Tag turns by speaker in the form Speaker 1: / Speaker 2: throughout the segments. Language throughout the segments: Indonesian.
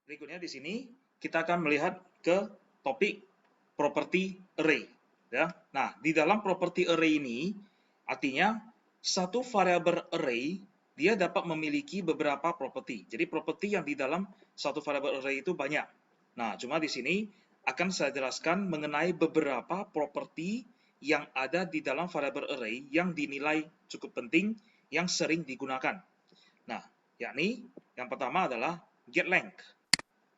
Speaker 1: Berikutnya di sini kita akan melihat ke topik property array. Ya. Nah, di dalam property array ini artinya satu variabel array dia dapat memiliki beberapa properti. Jadi properti yang di dalam satu variabel array itu banyak. Nah, cuma di sini akan saya jelaskan mengenai beberapa properti yang ada di dalam variabel array yang dinilai cukup penting yang sering digunakan. Nah, yakni yang pertama adalah getLength.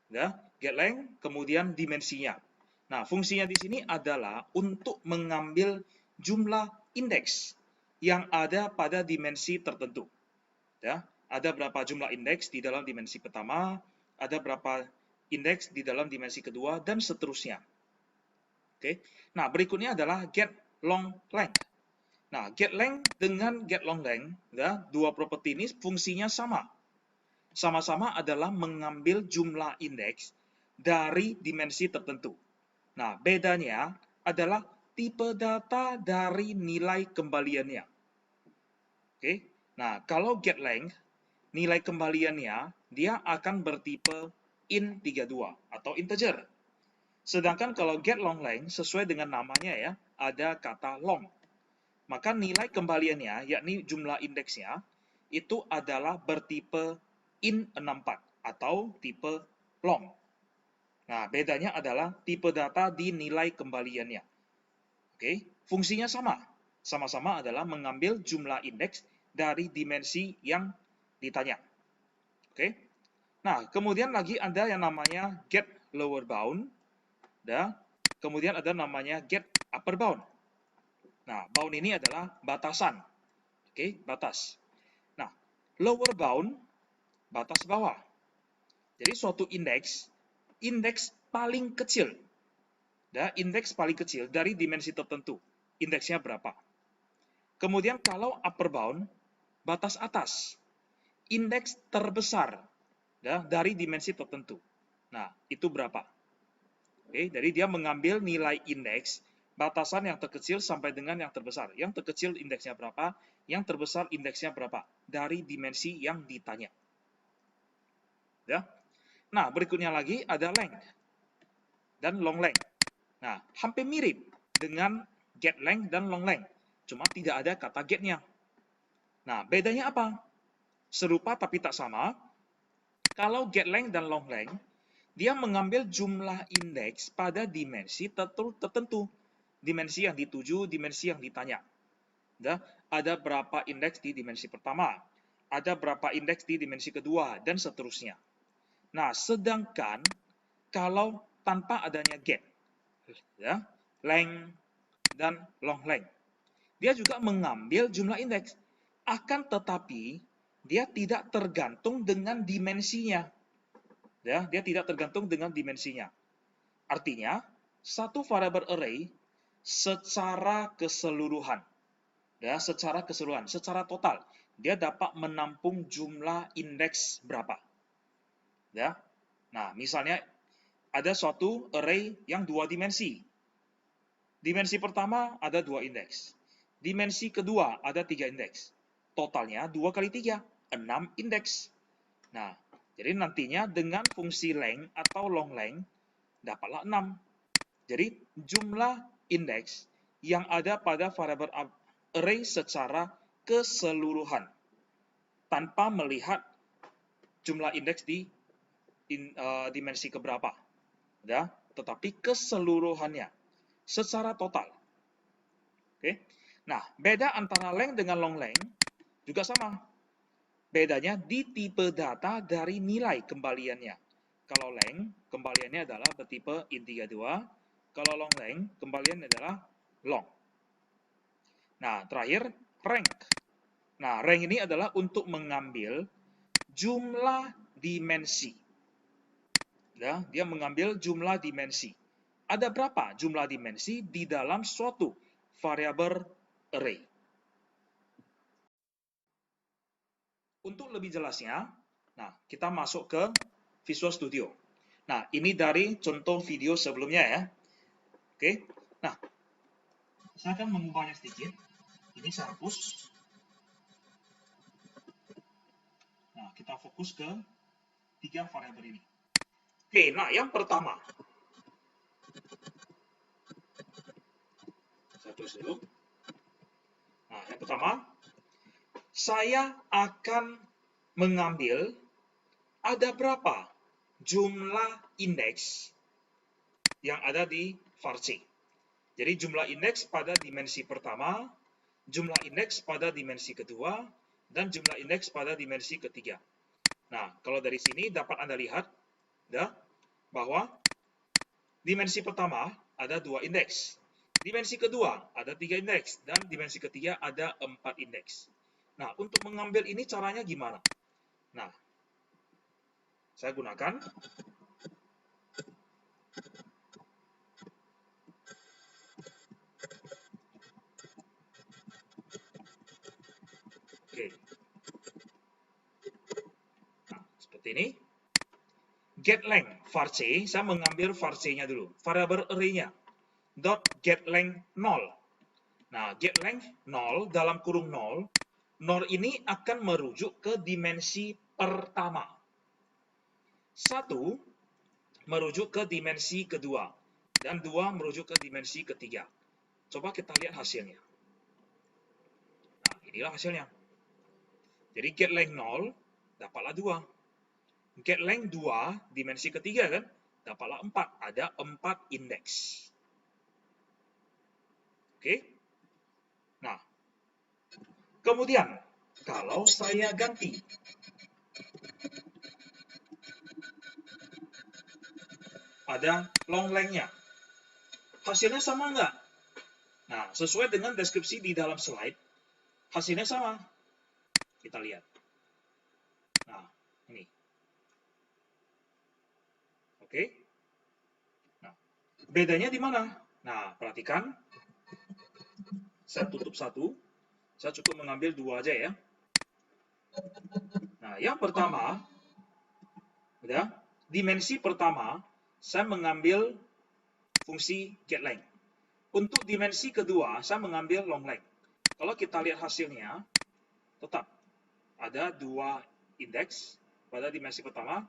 Speaker 1: Ya, getLength, kemudian dimensinya. Nah, fungsinya di sini adalah untuk mengambil jumlah indeks yang ada pada dimensi tertentu. Ya, ada berapa jumlah indeks di dalam dimensi pertama, ada berapa indeks di dalam dimensi kedua, dan seterusnya. Oke. Nah, berikutnya adalah getLongLength. Nah, getLength dengan getLongLength, ya, dua properti ini fungsinya sama. Sama-sama adalah mengambil jumlah indeks dari dimensi tertentu. Nah, bedanya adalah tipe data dari nilai kembaliannya. Oke. Nah, kalau getLength, nilai kembaliannya dia akan bertipe int32 atau integer. Sedangkan kalau getLongLength sesuai dengan namanya ya, ada kata long. Maka nilai kembaliannya, yakni jumlah indeksnya, itu adalah bertipe int64 atau tipe long. Nah, bedanya adalah tipe data di nilai kembaliannya. Oke, fungsinya sama. Sama-sama adalah mengambil jumlah indeks dari dimensi yang ditanya. Oke. Nah, kemudian lagi ada yang namanya get lower bound, dan kemudian ada namanya get upper bound. Nah, bound ini adalah batasan. Oke, batas. Nah, lower bound, batas bawah. Jadi suatu indeks paling kecil, ya, indeks paling kecil dari dimensi tertentu. Indeksnya berapa? Kemudian kalau upper bound, batas atas. Indeks terbesar, ya, dari dimensi tertentu. Nah, itu berapa? Oke, jadi dia mengambil nilai indeks batasan yang terkecil sampai dengan yang terbesar. Yang terkecil indeksnya berapa, yang terbesar indeksnya berapa dari dimensi yang ditanya. Ya. Nah, berikutnya lagi ada length dan long length. Nah, hampir mirip dengan get length dan long length, cuma tidak ada kata getnya. Nah, bedanya apa? Serupa tapi tak sama. Kalau get length dan long length, dia mengambil jumlah indeks pada dimensi tertentu. Dimensi yang dituju, dimensi yang ditanya. Ada berapa indeks di dimensi pertama, ada berapa indeks di dimensi kedua, dan seterusnya. Nah, sedangkan kalau tanpa adanya get, ya, length dan long length, dia juga mengambil jumlah indeks. Akan tetapi, dia tidak tergantung dengan dimensinya. Ya, dia tidak tergantung dengan dimensinya. Artinya, satu variabel array secara keseluruhan, ya, secara total, dia dapat menampung jumlah indeks berapa. Ya. Nah, misalnya ada suatu array yang dua dimensi. Dimensi pertama ada 2 indeks. Dimensi kedua ada 3 indeks. Totalnya 2 kali 3, 6 indeks. Nah, jadi nantinya dengan fungsi length atau long length, dapatlah 6. Jadi jumlah indeks yang ada pada variabel array secara keseluruhan, tanpa melihat jumlah indeks di dimensi keberapa. Ya, tetapi keseluruhannya secara total. Oke. Nah, beda antara length dengan long length juga sama. Bedanya di tipe data dari nilai kembaliannya. Kalau length, kembaliannya adalah bertipe int32. Kalau long length, kembaliannya adalah long. Nah, terakhir, rank. Nah, rank ini adalah untuk mengambil jumlah dimensi. Ya, dia mengambil jumlah dimensi. Ada berapa jumlah dimensi di dalam suatu variabel array? Untuk lebih jelasnya, nah, kita masuk ke Visual Studio. Nah, ini dari contoh video sebelumnya ya. Oke. Nah, saya akan mengubahnya sedikit. Ini saya hapus. Nah, kita fokus ke 3 variabel ini. Oke, nah yang pertama. Saya tulis dulu. Nah, yang pertama, saya akan mengambil ada berapa jumlah indeks yang ada di var C. Jadi jumlah indeks pada dimensi pertama, jumlah indeks pada dimensi kedua, dan jumlah indeks pada dimensi ketiga. Nah, kalau dari sini dapat Anda lihat ya, bahwa dimensi pertama ada 2 indeks. Dimensi kedua ada 3 indeks. Dan dimensi ketiga ada 4 indeks. Nah, untuk mengambil ini caranya gimana? Nah, saya gunakan oke. Nah, seperti ini. GetLength var C, saya mengambil var C-nya dulu, variabel array-nya. Dot getLength 0. Nah, getLength 0 dalam kurung 0, 0 ini akan merujuk ke dimensi pertama. 1 merujuk ke dimensi kedua, dan 2 merujuk ke dimensi ketiga. Coba kita lihat hasilnya. Nah, inilah hasilnya. Jadi getLength 0 dapatlah 2. GetLength 2 dimensi ketiga kan, dapatlah 4. Ada 4 indeks. Oke. Nah, kemudian kalau saya ganti ada long length-nya, hasilnya sama nggak? Nah, sesuai dengan deskripsi di dalam slide, hasilnya sama. Kita lihat. Nah, ini. Oke. Nah, bedanya di mana? Nah, perhatikan. Saya tutup satu. Saya cukup mengambil 2 aja ya. Nah, yang pertama, udah, dimensi pertama, saya mengambil fungsi getLength. Untuk dimensi kedua, saya mengambil longLength. Kalau kita lihat hasilnya, tetap ada 2 indeks pada dimensi pertama,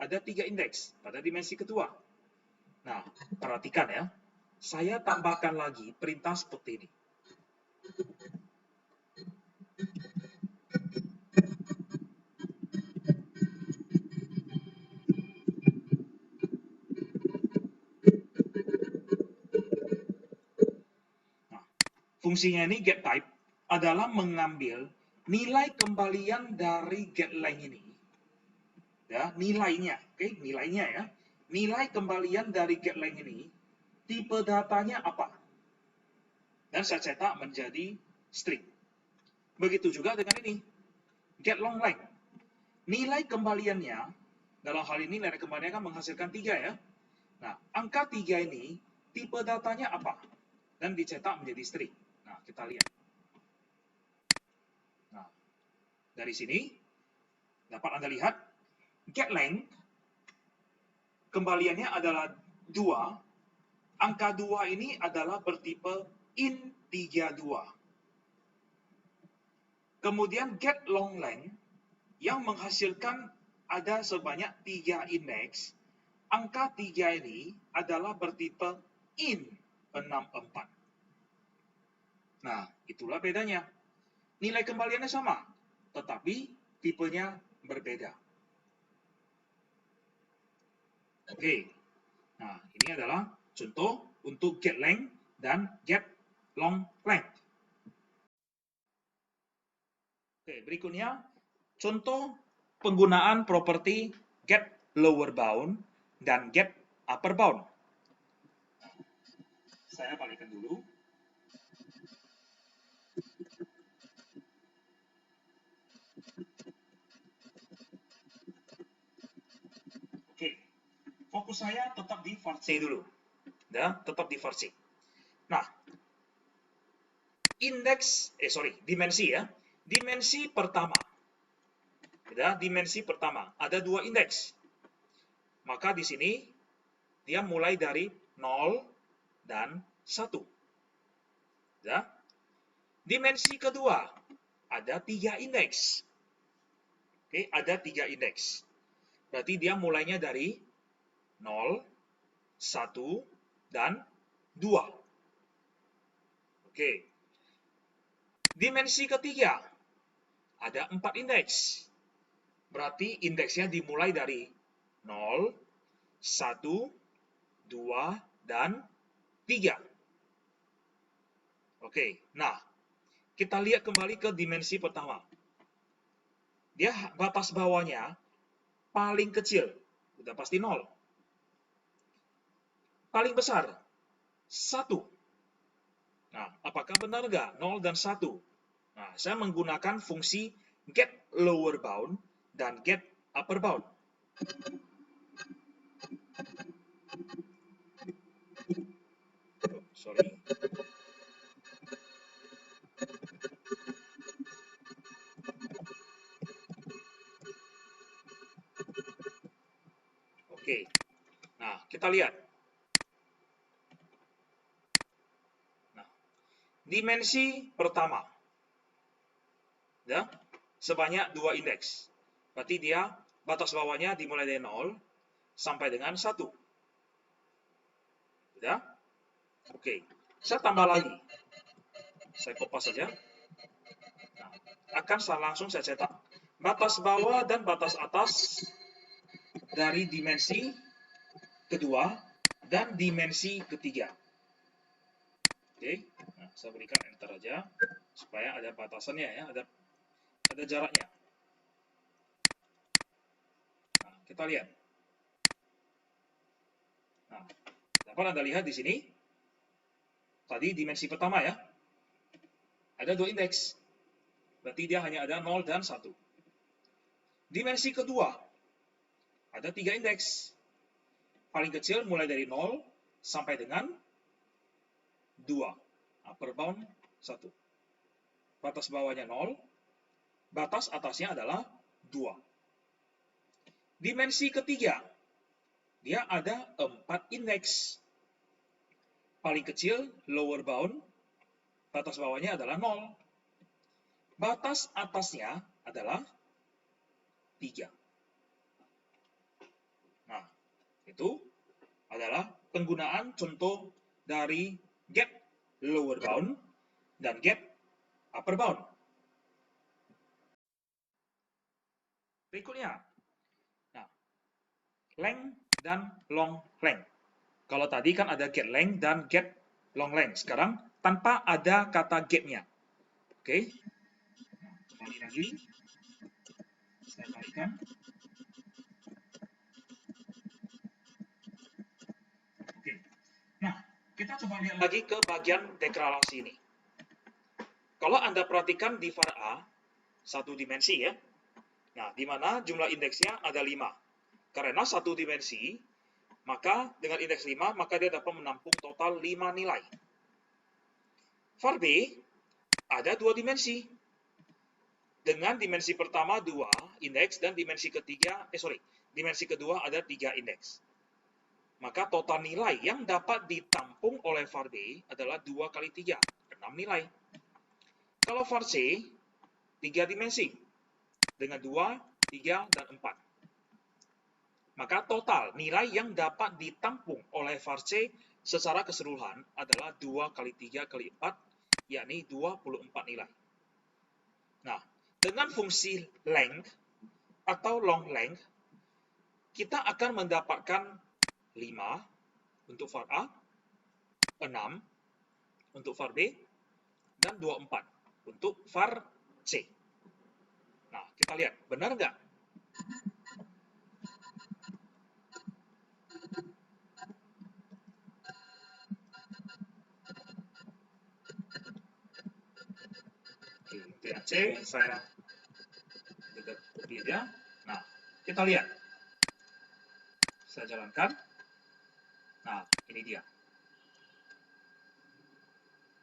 Speaker 1: ada 3 indeks pada dimensi kedua. Nah, perhatikan ya, saya tambahkan lagi perintah seperti ini. Nah, fungsinya ini getType adalah mengambil nilai kembalian dari getLength ini. Ya, nilainya, oke, nilainya ya. Nilai kembalian dari getLength ini, tipe datanya apa? Dan saya cetak menjadi string. Begitu juga dengan ini, getLongLength. Nilai kembaliannya, dalam hal ini nilai kembaliannya kan menghasilkan 3 ya. Nah, angka 3 ini, tipe datanya apa? Dan dicetak menjadi string. Nah, kita lihat. Nah, dari sini, dapat Anda lihat, getLength, kembaliannya adalah 2, angka 2 ini adalah bertipe int32. Kemudian getLongLength yang menghasilkan ada sebanyak 3 indeks. Angka 3 ini adalah bertipe int64. Nah, itulah bedanya. Nilai kembaliannya sama, tetapi tipenya berbeda. Oke. Nah, ini adalah contoh untuk getLength dan getLongLength. Oke, berikutnya contoh penggunaan properti getLowerBound dan getUpperBound. Saya balikkan dulu. Oke, fokus saya tetap di var C dulu. Ya, tetap di var C. Nah, dimensi ya. Dimensi pertama. Ya, dimensi pertama ada 2 indeks. Maka di sini dia mulai dari 0 dan 1. Ya. Dimensi kedua ada 3 indeks. Oke, ada 3 indeks. Berarti dia mulainya dari 0, 1, dan 2. Oke. Dimensi ketiga, ada 4 indeks. Berarti indeksnya dimulai dari 0, 1, 2, dan 3. Oke, nah, kita lihat kembali ke dimensi pertama. Dia batas bawahnya paling kecil, udah pasti 0. Paling besar, 1. Nah, apakah benar nggak 0 dan 1? Nah, saya menggunakan fungsi get lower bound dan get upper bound. Oh, sorry. Oke. Nah, kita lihat. Nah, dimensi pertama. Ya, sebanyak 2 indeks. Berarti dia batas bawahnya dimulai dari 0 sampai dengan 1. Ya? Oke. Saya tambah lagi. Saya kopas saja. Nah, langsung saya cetak batas bawah dan batas atas dari dimensi kedua dan dimensi ketiga. Oke, nah, saya berikan enter aja supaya ada batasannya ya, ada jaraknya. Nah, kita lihat. Nah, dapat Anda lihat di sini. Tadi dimensi pertama ya. Ada 2 indeks. Berarti dia hanya ada 0 dan 1. Dimensi kedua. Ada 3 indeks. Paling kecil mulai dari 0 sampai dengan 2. Upper bound 1. Batas bawahnya 0. Batas atasnya adalah 2. Dimensi ketiga. Dia ada 4 indeks. Paling kecil, lower bound, batas bawahnya adalah 0. Batas atasnya adalah 3. Nah, itu adalah penggunaan contoh dari get lower bound dan get upper bound. Berikutnya, nah, length dan long length. Kalau tadi kan ada get length dan get long length. Sekarang tanpa ada kata get-nya. Oke. Kembali lagi. Saya balikan. Oke. Nah, kita coba lihat lagi ke bagian deklarasi ini. Kalau Anda perhatikan di var A, satu dimensi ya. Nah, di mana jumlah indeksnya ada 5. Karena satu dimensi, maka dengan indeks 5, maka dia dapat menampung total 5 nilai. Var B ada 2 dimensi. Dengan dimensi pertama 2 indeks dan dimensi kedua ada 3 indeks. Maka total nilai yang dapat ditampung oleh var B adalah 2 kali 3, 6 nilai. Kalau var C, 3 dimensi. Dengan 2, 3, dan 4. Maka total nilai yang dapat ditampung oleh var C secara keseluruhan adalah 2 kali 3 kali 4, yakni 24 nilai. Nah, dengan fungsi length atau long length, kita akan mendapatkan 5 untuk var A, 6 untuk var B, dan 24 untuk var C. Nah, kita lihat, benar nggak? Oke, C, saya dekat kopi aja. Nah, kita lihat. Saya jalankan. Nah, ini dia.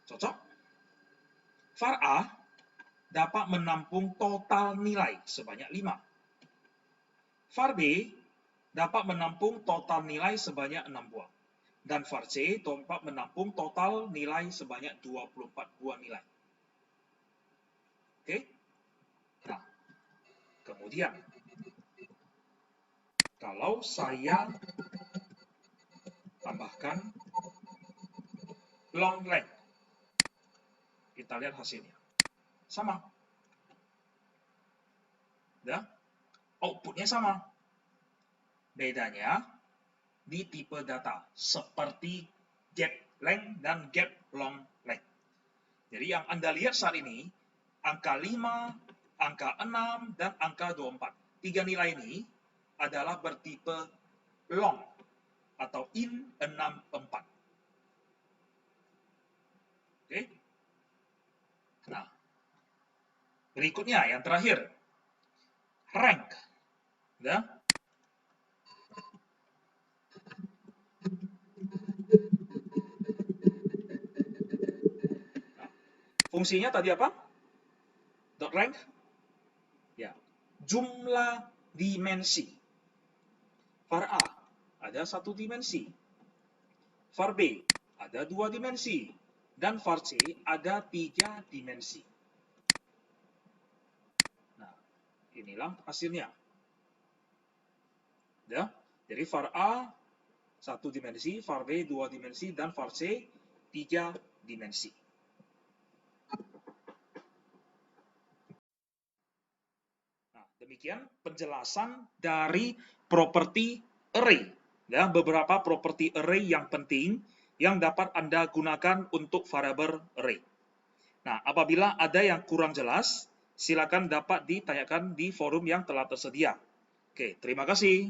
Speaker 1: Cocok? Var A dapat menampung total nilai sebanyak 5. Var B dapat menampung total nilai sebanyak 6 buah. Dan var C dapat menampung total nilai sebanyak 24 buah nilai. Oke? Nah, kemudian, kalau saya tambahkan long length. Kita lihat hasilnya. Sama. Ya. Outputnya sama. Bedanya di tipe data, seperti get length dan get long length. Jadi yang Anda lihat saat ini, angka 5, angka 6, dan angka 24. Tiga nilai ini adalah bertipe long atau in64. Oke. Nah, berikutnya yang terakhir, rank. Ya. Nah, fungsinya tadi apa? Dot rank? Ya, jumlah dimensi. Var A ada 1 dimensi. Var B ada 2 dimensi. Dan var C ada 3 dimensi. Nah, inilah hasilnya. Ya, jadi var A 1 dimensi, var B 2 dimensi, dan var C 3 dimensi. Nah, demikian penjelasan dari properti array. Ya, beberapa properti array yang penting yang dapat Anda gunakan untuk variabel array. Nah, apabila ada yang kurang jelas, silakan dapat ditanyakan di forum yang telah tersedia. Oke, terima kasih.